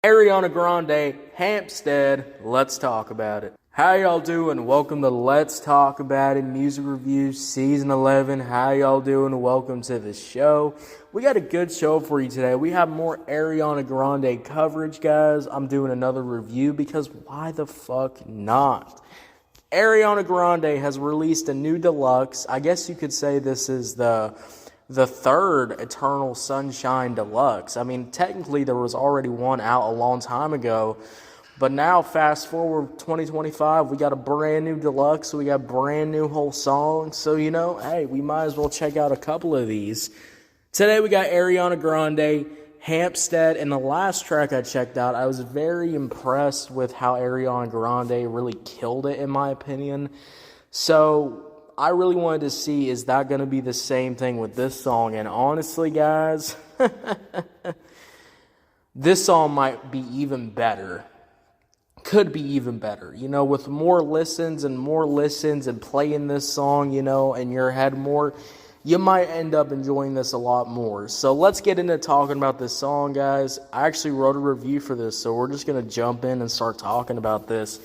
Ariana Grande, Hampstead, let's talk about it. How y'all doing? Welcome to Let's Talk About It Music Reviews Season 11. How y'all doing? Welcome to the show. We got a good show for you today. We have more Ariana Grande coverage, guys. I'm doing another review because why the fuck not? Ariana Grande has released a new deluxe. I guess you could say this is the third Eternal Sunshine Deluxe. I mean, technically there was already one out a long time ago, but now fast forward 2025, we got a brand new deluxe, we got brand new whole songs, so hey, we might as well check out a couple of these. Today we got Ariana Grande, Hampstead, and the last track I checked out, I was very impressed with how Ariana Grande really killed it, in my opinion. So I really wanted to see, is that going to be the same thing with this song? And honestly, guys, this song might be even better. Could be even better. With more listens and playing this song, in your head more, you might end up enjoying this a lot more. So let's get into talking about this song, guys. I actually wrote a review for this, so we're just going to jump in and start talking about this.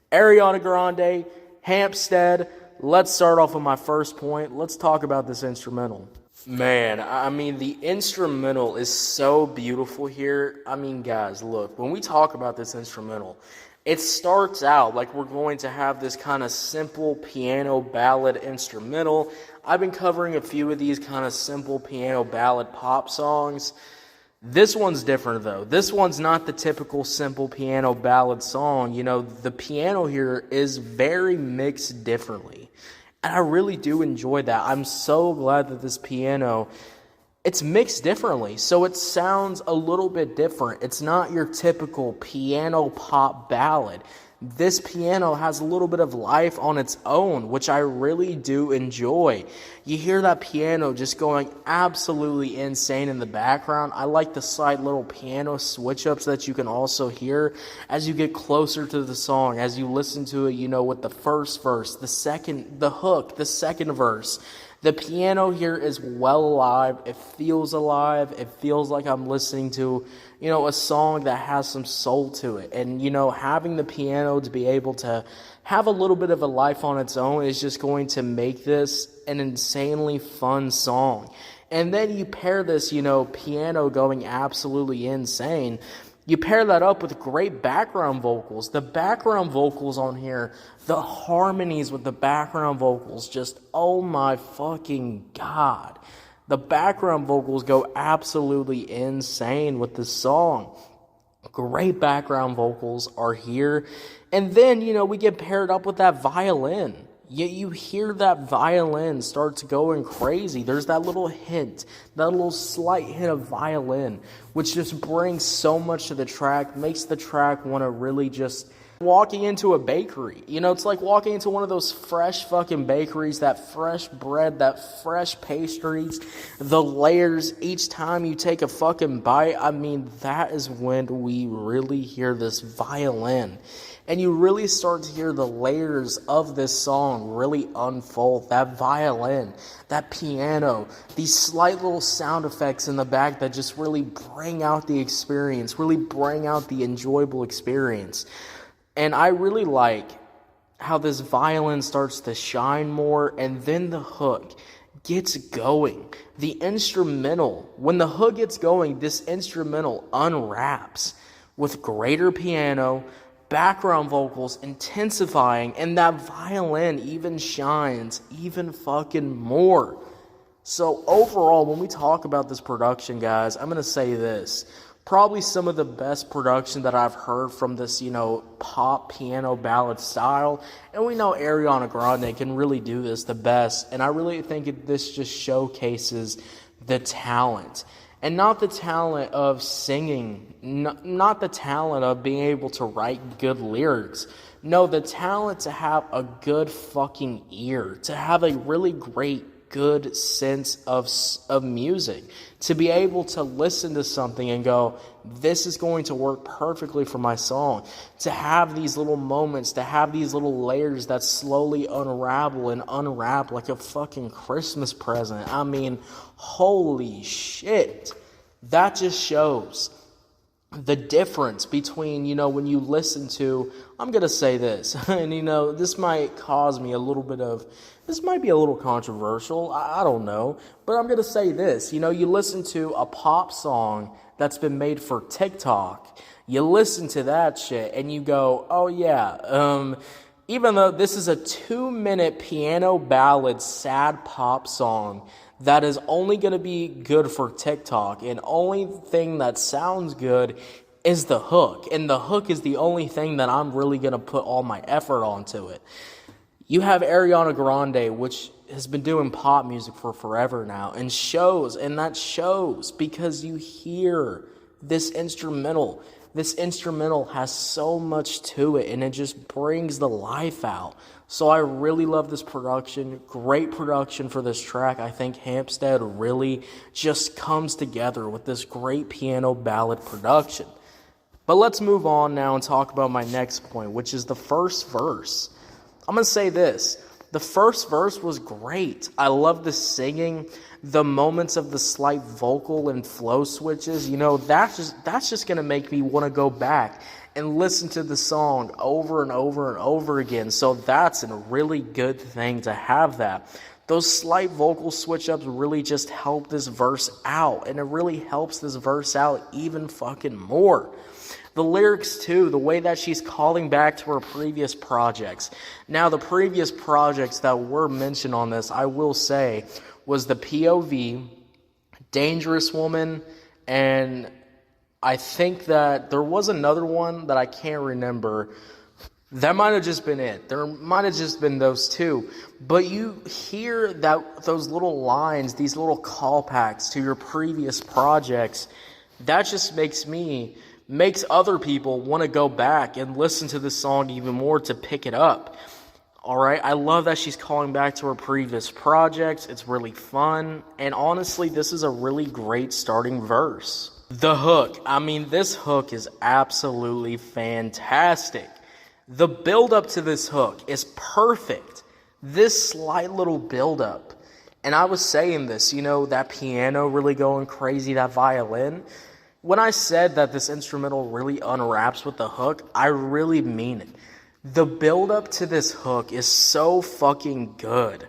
Ariana Grande, Hampstead. Let's start off with my first point. Let's talk about this instrumental. Man, I mean, the instrumental is so beautiful here. I mean, guys, look, when we talk about this instrumental, it starts out like we're going to have this kind of simple piano ballad instrumental. I've been covering a few of these kind of simple piano ballad pop songs. This one's different, though. This one's not the typical simple piano ballad song. The piano here is very mixed differently. And I really do enjoy that. I'm so glad that this piano, it's mixed differently. So it sounds a little bit different. It's not your typical piano pop ballad. This piano has a little bit of life on its own, which I really do enjoy. You hear that piano just going absolutely insane in the background. I like the slight little piano switch-ups that you can also hear as you get closer to the song, as you listen to it, with the first verse, the hook, the second verse. The piano here is well alive. It feels alive. It feels like I'm listening to, a song that has some soul to it. And, having the piano to be able to have a little bit of a life on its own is just going to make this an insanely fun song. And then you pair this, piano going absolutely insane. You pair that up with great background vocals. The background vocals on here, the harmonies with the background vocals, just, oh my fucking God. The background vocals go absolutely insane with this song. Great background vocals are here. And then, we get paired up with that violin. You hear that violin starts going crazy. There's that little hint, that little slight hint of violin, which just brings so much to the track, makes the track want to really just walking into a bakery. It's like walking into one of those fresh fucking bakeries, that fresh bread, that fresh pastries, the layers each time you take a fucking bite. I mean, that is when we really hear this violin. And you really start to hear the layers of this song really unfold. That violin, that piano, these slight little sound effects in the back that just really bring out the experience, really bring out the enjoyable experience. And I really like how this violin starts to shine more, and then the hook gets going. The instrumental, when the hook gets going, this instrumental unwraps with greater piano, background vocals intensifying, and that violin even shines even fucking more. So overall, when we talk about this production, guys, I'm going to say this. Probably some of the best production that I've heard from this, pop piano ballad style. And we know Ariana Grande can really do this the best. And I really think this just showcases the talent. And not the talent of singing, not the talent of being able to write good lyrics. No, the talent to have a good fucking ear, to have a really great, good sense of music, to be able to listen to something and go, this is going to work perfectly for my song, to have these little moments, to have these little layers that slowly unravel and unwrap like a fucking Christmas present. I mean, holy shit, that just shows the difference between, when you listen to, I'm going to say this, and this might cause me this might be a little controversial, I don't know, but I'm going to say this, you listen to a pop song that's been made for TikTok, you listen to that shit, and you go, oh yeah, even though this is a 2-minute piano ballad, sad pop song, that is only going to be good for TikTok, and only thing that sounds good is the hook, and the hook is the only thing that I'm really going to put all my effort onto it. You have Ariana Grande, which has been doing pop music for forever now, and that shows because you hear this instrumental. This instrumental has so much to it, and it just brings the life out. So I really love this production. Great production for this track. I think Hampstead really just comes together with this great piano ballad production. But let's move on now and talk about my next point, which is the first verse. I'm going to say this. The first verse was great. I love the singing, the moments of the slight vocal and flow switches. That's just going to make me want to go back and listen to the song over and over and over again. So that's a really good thing to have that. Those slight vocal switch ups really just help this verse out, and it really helps this verse out even fucking more. The lyrics too, the way that she's calling back to her previous projects. Now, the previous projects that were mentioned on this, I will say, was the POV, Dangerous Woman, and I think that there was another one that I can't remember. That might have just been it. There might have just been those two. But you hear that those little lines, these little callbacks to your previous projects, that just makes other people want to go back and listen to this song even more to pick it up. All right, I love that she's calling back to her previous projects. It's really fun. And honestly, this is a really great starting verse. The hook. This hook is absolutely fantastic. The build-up to this hook is perfect. This slight little build-up. And I was saying this, that piano really going crazy, that violin. When I said that this instrumental really unwraps with the hook, I really mean it. The build-up to this hook is so fucking good.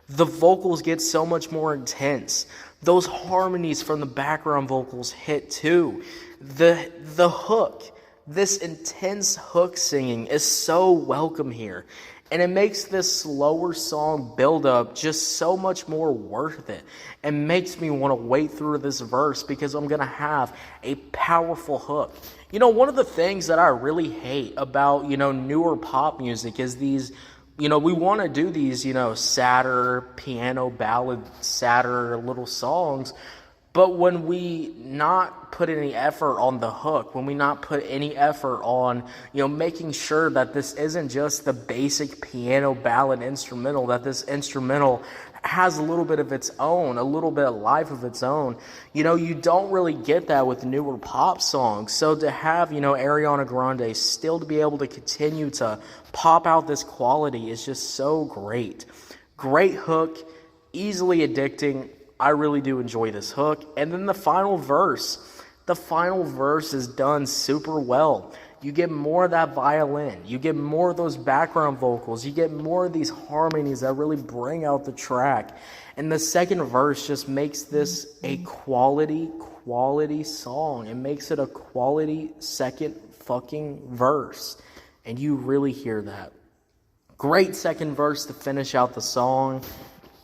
The vocals get so much more intense. Those harmonies from the background vocals hit too. The hook, this intense hook singing is so welcome here. And it makes this slower song build up just so much more worth it. And makes me want to wait through this verse because I'm going to have a powerful hook. One of the things that I really hate about, newer pop music is these, we want to do these, sadder piano ballad, sadder little songs. But when we not put any effort on the hook, when we not put any effort on, making sure that this isn't just the basic piano ballad instrumental, that this instrumental has a little bit of its own, a little bit of life of its own, you don't really get that with newer pop songs. So to have, Ariana Grande still to be able to continue to pop out this quality is just so great. Great hook, easily addicting. I really do enjoy this hook. And then the final verse is done super well. You get more of that violin. You get more of those background vocals. You get more of these harmonies that really bring out the track. And the second verse just makes this a quality song. It makes it a quality second fucking verse. And you really hear that. Great second verse to finish out the song.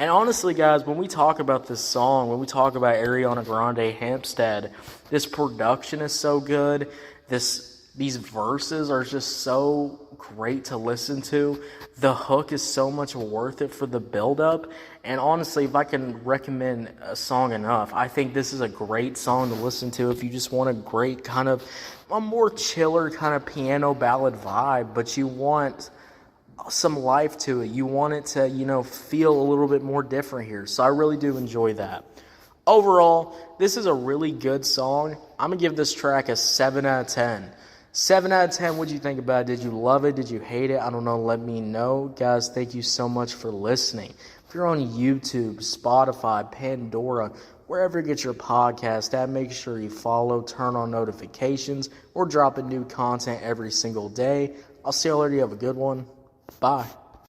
And honestly, guys, when we talk about this song, when we talk about Ariana Grande, Hampstead, this production is so good. These verses are just so great to listen to. The hook is so much worth it for the build-up. And honestly, if I can recommend a song enough, I think this is a great song to listen to if you just want a great kind of, a more chiller kind of piano ballad vibe, but you want some life to it. You want it to, feel a little bit more different here. So I really do enjoy that. Overall, this is a really good song. I'm going to give this track a 7 out of 10. 7 out of 10, what'd you think about it? Did you love it? Did you hate it? I don't know. Let me know. Guys, thank you so much for listening. If you're on YouTube, Spotify, Pandora, wherever you get your podcast at. Make sure you follow, turn on notifications. We're dropping new content every single day. I'll see you later. You have a good one. Bye.